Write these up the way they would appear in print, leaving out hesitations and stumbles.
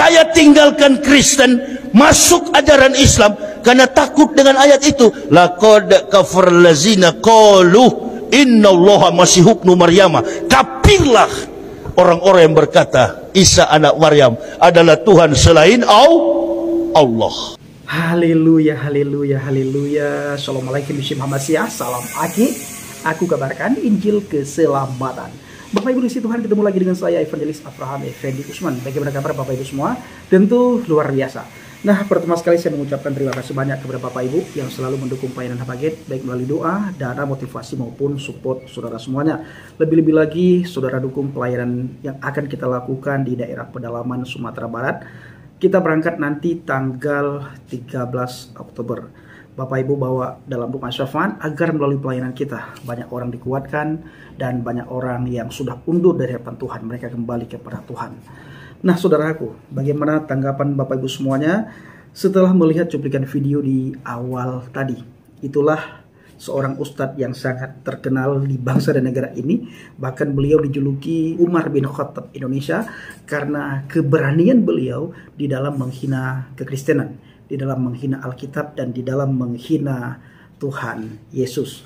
Saya tinggalkan Kristen, masuk ajaran Islam karena takut dengan ayat itu. Laqad kafara allazina qalu innallaha masih ibnu Maryam. Kafirlah orang-orang yang berkata Isa anak Maryam adalah Tuhan selain Allah. Haleluya, haleluya, haleluya. Assalamualaikum warahmatullahi wabarakatuh. Salam Aki. Aku kabarkan Injil keselamatan. Bapak Ibu di Tuhan, ketemu lagi dengan saya Evangelis Abraham Effendi Usman. Bagaimana kabar Bapak Ibu semua? Tentu luar biasa. Nah, pertama sekali saya mengucapkan terima kasih banyak kepada Bapak Ibu yang selalu mendukung pelayanan Habaget, baik melalui doa, dana, motivasi maupun support saudara semuanya. Lebih-lebih lagi, saudara dukung pelayanan yang akan kita lakukan di daerah pedalaman Sumatera Barat. Kita berangkat nanti tanggal 13 Oktober. Bapak Ibu bawa dalam doa syafaat agar melalui pelayanan kita banyak orang dikuatkan dan banyak orang yang sudah undur dari hadapan Tuhan, mereka kembali kepada Tuhan. Nah, saudaraku, bagaimana tanggapan Bapak Ibu semuanya setelah melihat cuplikan video di awal tadi? Itulah seorang ustadz yang sangat terkenal di bangsa dan negara ini. Bahkan beliau dijuluki Umar bin Khattab Indonesia karena keberanian beliau di dalam menghina kekristenan, di dalam menghina Alkitab, dan di dalam menghina Tuhan Yesus.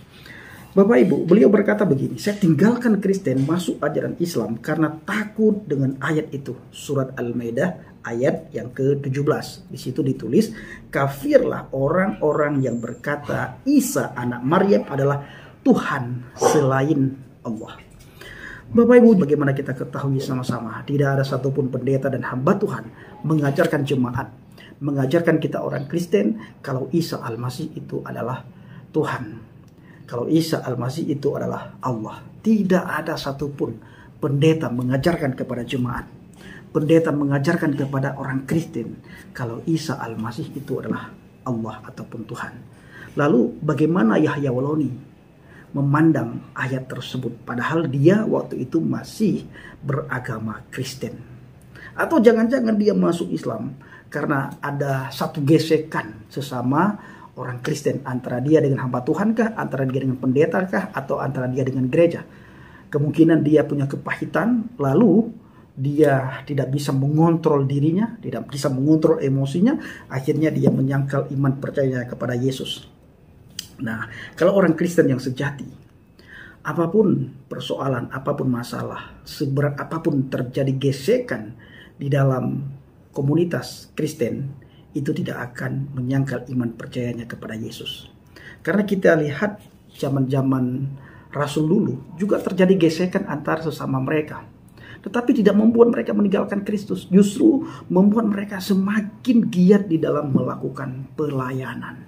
Bapak Ibu, beliau berkata begini, saya tinggalkan Kristen, masuk ajaran Islam karena takut dengan ayat itu. Surat Al-Maidah ayat yang ke-17. Di situ ditulis, kafirlah orang-orang yang berkata Isa anak Maryam adalah Tuhan selain Allah. Bapak Ibu, bagaimana kita ketahui sama-sama, tidak ada satupun pendeta dan hamba Tuhan mengajarkan jemaat, mengajarkan kita orang Kristen kalau Isa Al-Masih itu adalah Tuhan, kalau Isa Al-Masih itu adalah Allah. Tidak ada satupun pendeta mengajarkan kepada jemaat, pendeta mengajarkan kepada orang Kristen kalau Isa Al-Masih itu adalah Allah ataupun Tuhan. Lalu bagaimana Yahya Waloni memandang ayat tersebut padahal dia waktu itu masih beragama Kristen? Atau jangan-jangan dia masuk Islam karena ada satu gesekan sesama orang Kristen, antara dia dengan hamba Tuhan kah, antara dia dengan pendeta kah, atau antara dia dengan gereja. Kemungkinan dia punya kepahitan, lalu dia tidak bisa mengontrol dirinya, tidak bisa mengontrol emosinya, akhirnya dia menyangkal iman percayanya kepada Yesus. Nah, kalau orang Kristen yang sejati, apapun persoalan, apapun masalah, seberat apapun terjadi gesekan di dalam komunitas Kristen, itu tidak akan menyangkal iman percayanya kepada Yesus. Karena kita lihat zaman-zaman Rasul dulu juga terjadi gesekan antar sesama mereka. Tetapi tidak membuat mereka meninggalkan Kristus. Justru membuat mereka semakin giat di dalam melakukan pelayanan.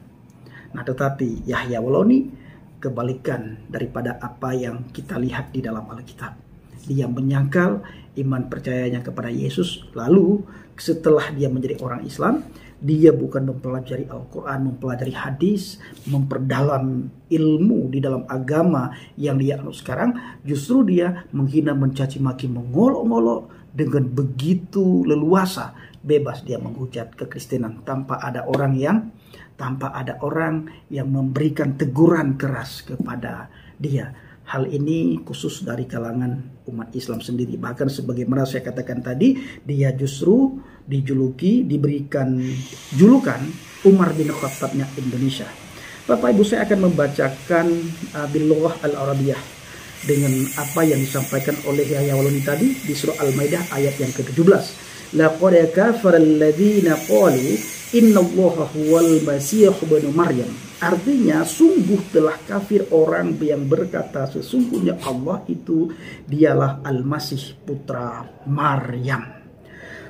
Nah, tetapi Yahya Waloni kebalikan daripada apa yang kita lihat di dalam Alkitab. Dia menyangkal iman percayanya kepada Yesus. Lalu setelah dia menjadi orang Islam, dia bukan mempelajari Al-Quran, mempelajari hadis, memperdalam ilmu di dalam agama yang dia anut sekarang. Justru dia menghina, mencaci maki, mengolok-ngolok dengan begitu leluasa. Bebas dia menghujat kekristenan tanpa ada orang yang memberikan teguran keras kepada dia. Hal ini khusus dari kalangan umat Islam sendiri. Bahkan sebagaimana saya katakan tadi, dia justru diberikan julukan Umar bin Khattabnya Indonesia. Bapak Ibu, saya akan membacakan Bilughah Al-Arabiyah dengan apa yang disampaikan oleh Yahya Waloni tadi di surah Al-Maidah ayat yang ke-17. Laqad kafara alladziina qalu innallaha huwal masih ibnu Maryam. Artinya sungguh telah kafir orang yang berkata sesungguhnya Allah itu dialah Al-Masih putra Maryam.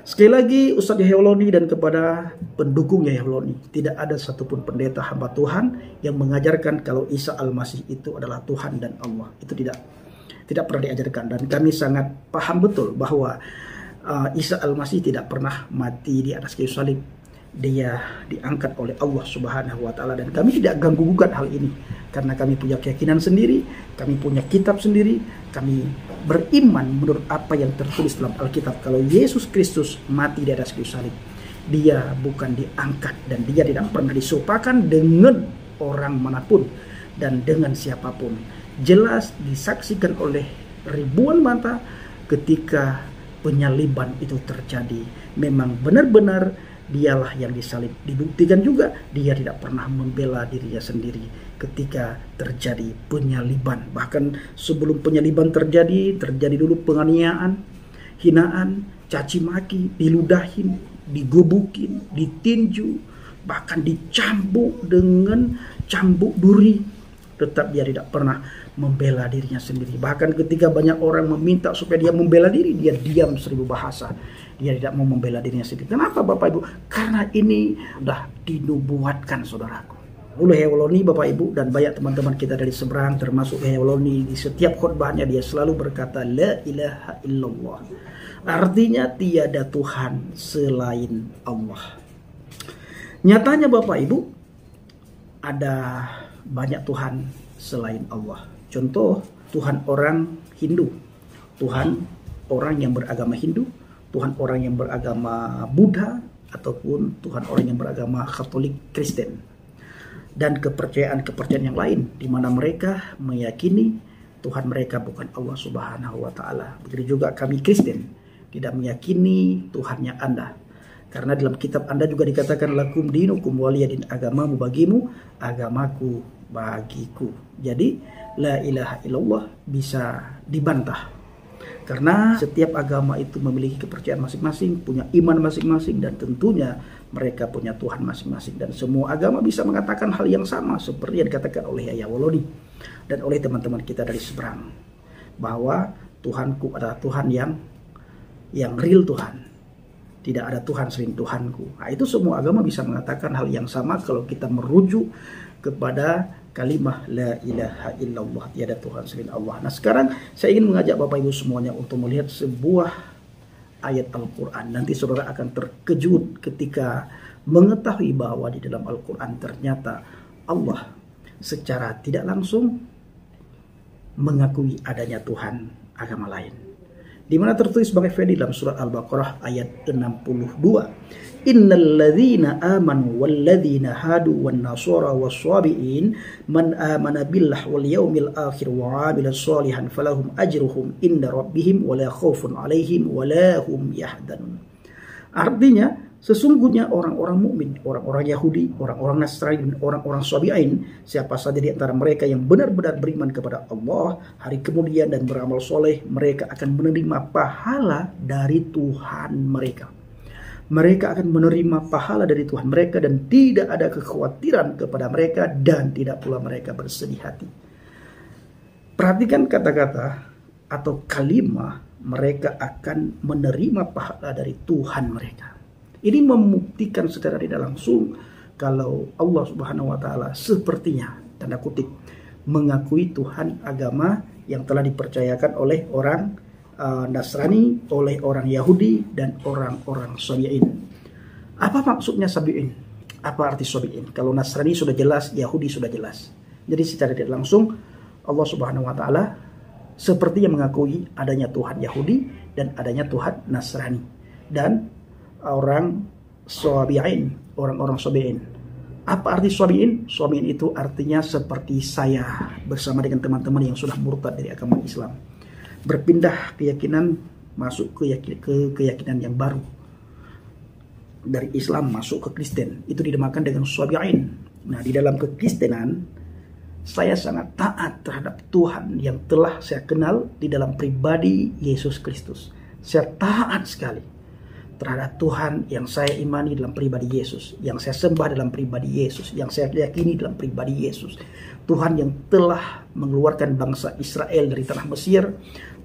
Sekali lagi Ustadz Yahya Waloni dan kepada pendukung Yahya Waloni, tidak ada satupun pendeta hamba Tuhan yang mengajarkan kalau Isa Al-Masih itu adalah Tuhan dan Allah. Itu tidak pernah diajarkan, dan kami sangat paham betul bahwa Isa Al-Masih tidak pernah mati di atas kayu salib. Dia diangkat oleh Allah Subhanahu wa Ta'ala, dan kami tidak ganggu gugat hal ini karena kami punya keyakinan sendiri, kami punya kitab sendiri, kami beriman menurut apa yang tertulis dalam Alkitab. Kalau Yesus Kristus mati di atas kayu salib, dia bukan diangkat, dan dia tidak pernah diserupakan dengan orang manapun dan dengan siapapun. Jelas disaksikan oleh ribuan mata ketika penyaliban itu terjadi. Memang benar-benar dialah yang disalib. Dibuktikan juga dia tidak pernah membela dirinya sendiri ketika terjadi penyaliban. Bahkan sebelum penyaliban terjadi dulu penganiayaan, hinaan, caci maki, diludahin, digebukin, ditinju, bahkan dicambuk dengan cambuk duri. Tetap dia tidak pernah membela dirinya sendiri. Bahkan ketika banyak orang meminta supaya dia membela diri, dia diam 1000 bahasa. Dia tidak mau membela dirinya sendiri. Kenapa Bapak Ibu? Karena ini sudah dinubuatkan, saudaraku. Oleh Hewoloni, Bapak Ibu, dan banyak teman-teman kita dari seberang, termasuk Hewoloni, di setiap khotbahnya dia selalu berkata, La ilaha illallah. Artinya tiada Tuhan selain Allah. Nyatanya Bapak Ibu, ada banyak Tuhan selain Allah. Contoh, Tuhan orang Hindu, Tuhan orang yang beragama Hindu, Tuhan orang yang beragama Buddha, ataupun Tuhan orang yang beragama Katolik Kristen. Dan kepercayaan-kepercayaan yang lain, di mana mereka meyakini Tuhan mereka bukan Allah Subhanahu wa Ta'ala. Begitu juga kami Kristen tidak meyakini Tuhannya Anda. Karena dalam kitab Anda juga dikatakan lakum dinukum waliyadin, agamamu bagimu, agamaku bagiku. Jadi la ilaha illallah bisa dibantah. Karena setiap agama itu memiliki kepercayaan masing-masing, punya iman masing-masing, dan tentunya mereka punya Tuhan masing-masing. Dan semua agama bisa mengatakan hal yang sama seperti yang dikatakan oleh Yaya Woloni dan oleh teman-teman kita dari seberang, bahwa Tuhanku adalah Tuhan yang real Tuhan. Tidak ada Tuhan selain Tuhanku. Nah, itu semua agama bisa mengatakan hal yang sama kalau kita merujuk kepada kalimah la ilaha illallah, tiada Tuhan selain Allah. Nah, sekarang saya ingin mengajak Bapak Ibu semuanya untuk melihat sebuah ayat Al-Quran. Nanti saudara akan terkejut ketika mengetahui bahwa di dalam Al-Quran ternyata Allah secara tidak langsung mengakui adanya Tuhan agama lain. Di mana tertulis sebagai Fedi dalam surat Al-Baqarah ayat 62. Innalladzina amanu walladzina hadu wan nasara wassabiin man amana billah wal yaumil akhir wa amila sholihan falahum ajruhum inda rabbihim wala khaufun alaihim wala hum yahzanun. Artinya sesungguhnya orang-orang mukmin, orang-orang Yahudi, orang-orang Nasrani, dan orang-orang Sabi'in, siapa saja di antara mereka yang benar-benar beriman kepada Allah hari kemudian dan beramal soleh, mereka akan menerima pahala dari Tuhan mereka. Mereka akan menerima pahala dari Tuhan mereka dan tidak ada kekhawatiran kepada mereka dan tidak pula mereka bersedih hati. Perhatikan kata-kata atau kalimat, mereka akan menerima pahala dari Tuhan mereka. Ini membuktikan secara tidak langsung kalau Allah Subhanahu wa Ta'ala sepertinya, tanda kutip, mengakui Tuhan agama yang telah dipercayakan oleh orang Nasrani, oleh orang Yahudi, dan orang-orang Sabi'in. Apa maksudnya Sabi'in? Apa arti Sabi'in? Kalau Nasrani sudah jelas, Yahudi sudah jelas. Jadi secara tidak langsung Allah Subhanahu wa Ta'ala sepertinya mengakui adanya Tuhan Yahudi dan adanya Tuhan Nasrani. Dan orang Sabi'in, orang-orang Sabi'in. Apa arti Sabi'in? Sabi'in itu artinya seperti saya bersama dengan teman-teman yang sudah murtad dari agama Islam. Berpindah keyakinan, masuk ke keyakinan yang baru. Dari Islam masuk ke Kristen. Itu dinamakan dengan Sabi'in. Nah, di dalam kekristenan, saya sangat taat terhadap Tuhan yang telah saya kenal di dalam pribadi Yesus Kristus. Saya taat sekali terhadap Tuhan yang saya imani dalam pribadi Yesus, yang saya sembah dalam pribadi Yesus, yang saya yakini dalam pribadi Yesus. Tuhan yang telah mengeluarkan bangsa Israel dari tanah Mesir,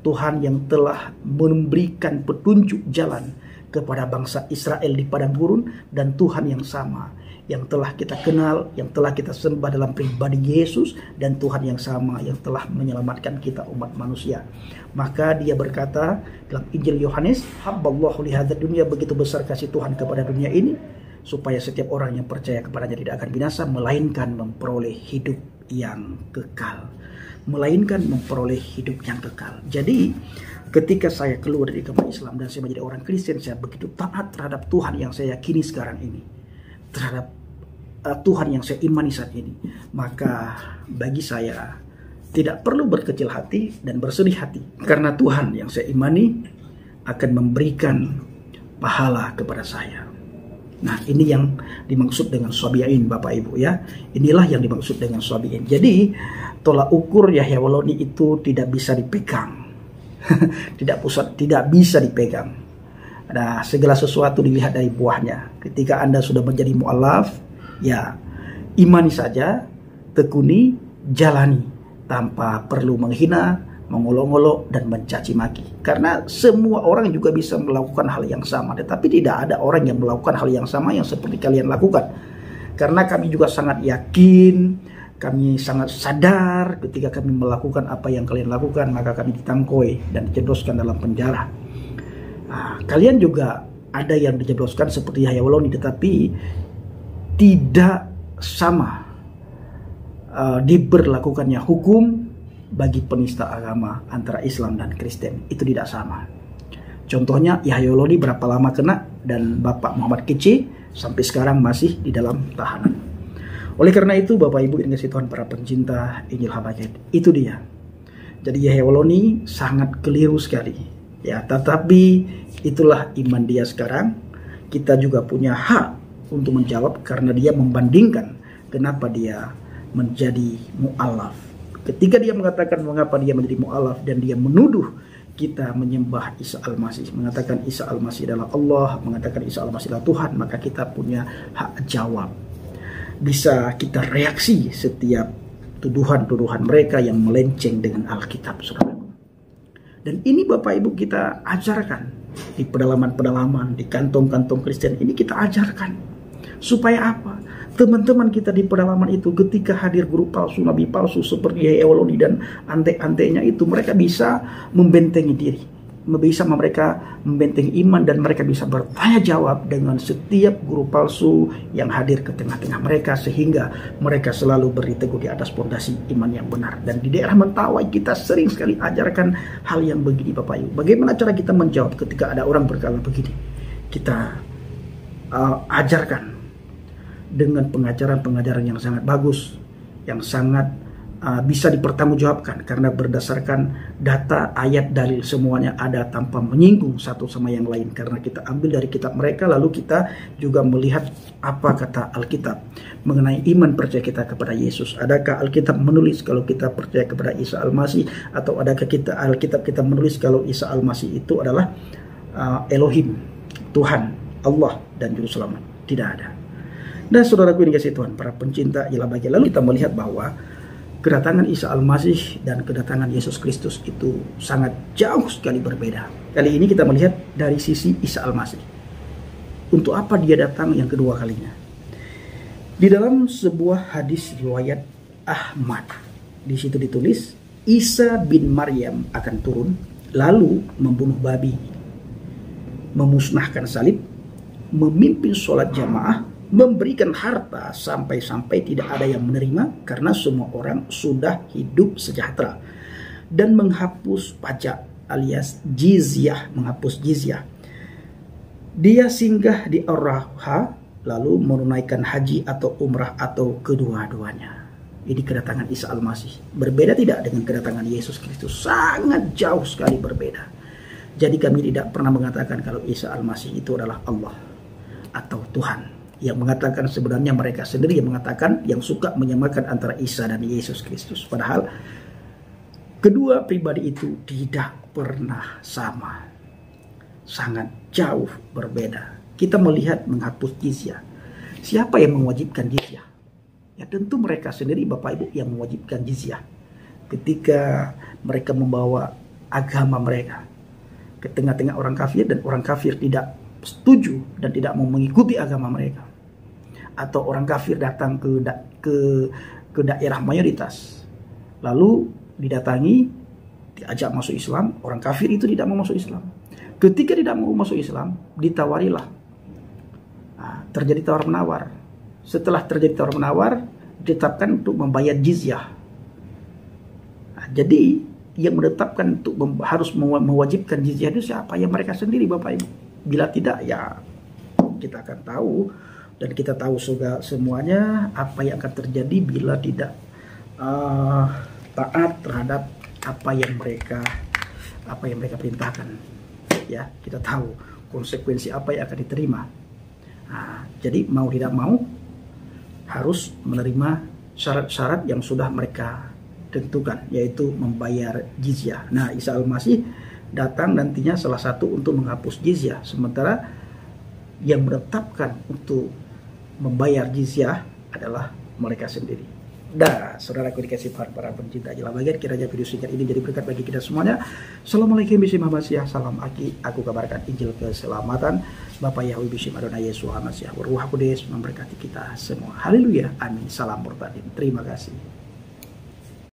Tuhan yang telah memberikan petunjuk jalan kepada bangsa Israel di padang gurun, dan Tuhan yang sama yang telah kita kenal, yang telah kita sembah dalam pribadi Yesus, dan Tuhan yang sama yang telah menyelamatkan kita umat manusia. Maka dia berkata dalam Injil Yohanes, habballahu lihadzal dunya, begitu besar kasih Tuhan kepada dunia ini, supaya setiap orang yang percaya kepadanya tidak akan binasa, melainkan memperoleh hidup yang kekal. Melainkan memperoleh hidup yang kekal. Jadi ketika saya keluar dari agama Islam dan saya menjadi orang Kristen, saya begitu taat terhadap Tuhan yang saya yakini sekarang ini, terhadap Tuhan yang saya imani saat ini. Maka bagi saya tidak perlu berkecil hati dan bersedih hati, karena Tuhan yang saya imani akan memberikan pahala kepada saya. Nah, ini yang dimaksud dengan sabiin, Bapak Ibu ya. Inilah yang dimaksud dengan sabiin. Jadi tolak ukur Yahya Waloni itu tidak bisa dipegang. tidak bisa dipegang. Nah, segala sesuatu dilihat dari buahnya. Ketika Anda sudah menjadi mu'alaf, ya imani saja, tekuni, jalani tanpa perlu menghina, mengolok-olok dan mencaci maki. Karena semua orang juga bisa melakukan hal yang sama, tetapi tidak ada orang yang melakukan hal yang sama yang seperti kalian lakukan. Karena kami juga sangat yakin, kami sangat sadar ketika kami melakukan apa yang kalian lakukan, maka kami ditangkoi dan dijebloskan dalam penjara. Nah, kalian juga ada yang dijebloskan seperti Yahya Waloni, tetapi tidak sama diberlakukannya hukum bagi penista agama antara Islam dan Kristen. Itu tidak sama. Contohnya Yahya Waloni berapa lama kena, dan Bapak Muhammad Kece sampai sekarang masih di dalam tahanan. Oleh karena itu Bapak Ibu yang kasih Tuhan, para pencinta Injil Habakkuk, itu dia. Jadi Yahya Waloni sangat keliru sekali. Ya, tetapi itulah iman dia sekarang. Kita juga punya hak untuk menjawab karena dia membandingkan kenapa dia menjadi mu'alaf. Ketika dia mengatakan mengapa dia menjadi mu'alaf dan dia menuduh kita menyembah Isa Al-Masih, mengatakan Isa Al-Masih adalah Allah, mengatakan Isa Al-Masih adalah Tuhan, maka kita punya hak jawab. Bisa kita reaksi setiap tuduhan-tuduhan mereka yang melenceng dengan Alkitab, saudara. Dan ini Bapak Ibu kita ajarkan di pedalaman-pedalaman, di kantong-kantong Kristen ini kita ajarkan. Supaya apa? Teman-teman kita di pedalaman itu ketika hadir guru palsu, nabi palsu seperti Yahya Waloni dan ante-antenya itu, mereka bisa membentengi diri, bisa mereka membentengi iman, dan mereka bisa bertanya jawab dengan setiap guru palsu yang hadir ke tengah-tengah mereka, sehingga mereka selalu berdiri teguh di atas pondasi iman yang benar. Dan di daerah Mentawai kita sering sekali ajarkan hal yang begini Bapak Ibu. Bagaimana cara kita menjawab ketika ada orang berkata begini? Kita ajarkan dengan pengajaran-pengajaran yang sangat bagus, yang sangat bisa dipertanggungjawabkan, karena berdasarkan data, ayat, dalil, semuanya ada tanpa menyinggung satu sama yang lain, karena kita ambil dari kitab mereka, lalu kita juga melihat apa kata Alkitab mengenai iman percaya kita kepada Yesus. Adakah Alkitab menulis kalau kita percaya kepada Isa Al-Masih, atau adakah Alkitab kita menulis kalau Isa Al-Masih itu adalah Elohim, Tuhan, Allah dan Juru Selamat? Tidak ada. Dan saudaraku yang dikasihi Tuhan, para pencinta Injil Habakkuk, lalu kita melihat bahwa kedatangan Isa Al-Masih dan kedatangan Yesus Kristus itu sangat jauh sekali berbeda. Kali ini kita melihat dari sisi Isa Al-Masih. Untuk apa dia datang yang kedua kalinya? Di dalam sebuah hadis riwayat Ahmad, di situ ditulis Isa bin Maryam akan turun lalu membunuh babi, memusnahkan salib, memimpin sholat jamaah, memberikan harta sampai-sampai tidak ada yang menerima karena semua orang sudah hidup sejahtera, dan menghapus pajak alias jizyah, menghapus jizyah. Dia singgah di Ar-Rahha lalu menunaikan haji atau umrah atau kedua-duanya. Ini kedatangan Isa Al-Masih. Berbeda tidak dengan kedatangan Yesus Kristus? Sangat jauh sekali berbeda. Jadi kami tidak pernah mengatakan kalau Isa Al-Masih itu adalah Allah atau Tuhan. Yang mengatakan sebenarnya mereka sendiri yang mengatakan, yang suka menyamakan antara Isa dan Yesus Kristus. Padahal kedua pribadi itu tidak pernah sama. Sangat jauh berbeda. Kita melihat menghapus jizyah. Siapa yang mewajibkan jizyah? Ya tentu mereka sendiri Bapak Ibu yang mewajibkan jizyah. Ketika mereka membawa agama mereka ke tengah-tengah orang kafir, dan orang kafir tidak setuju dan tidak mau mengikuti agama mereka, atau orang kafir datang ke daerah mayoritas lalu didatangi, diajak masuk Islam, orang kafir itu tidak mau masuk Islam. Ketika tidak mau masuk Islam, ditawarilah. Terjadi tawar-menawar. Setelah terjadi tawar-menawar, ditetapkan untuk membayar jizyah. Jadi yang menetapkan untuk harus mewajibkan jizyah itu siapa? Ya mereka sendiri Bapak Ibu. Bila tidak, ya kita akan tahu, dan kita tahu semuanya apa yang akan terjadi bila tidak taat terhadap apa yang mereka perintahkan. ya, kita tahu konsekuensi apa yang akan diterima. Nah, jadi mau tidak mau harus menerima syarat-syarat yang sudah mereka tentukan, yaitu membayar jizyah. Nah, Isa Al-Masih datang nantinya salah satu untuk menghapus jizyah, sementara yang menetapkan untuk membayar jizyah adalah mereka sendiri. Dah, saudaraku dikasih para pencinta Jelah Bagian, kiranya video singkat ini jadi berkat bagi kita semuanya. Assalamualaikum warahmatullahi wabarakatuh. Salam Aki, aku kabarkan Injil keselamatan. Bapak Yahweh Bishim Adonai Yesus HaMashiach Ruach Kudus memberkati kita semua. Haleluya, amin. Salam berbatin. Terima kasih.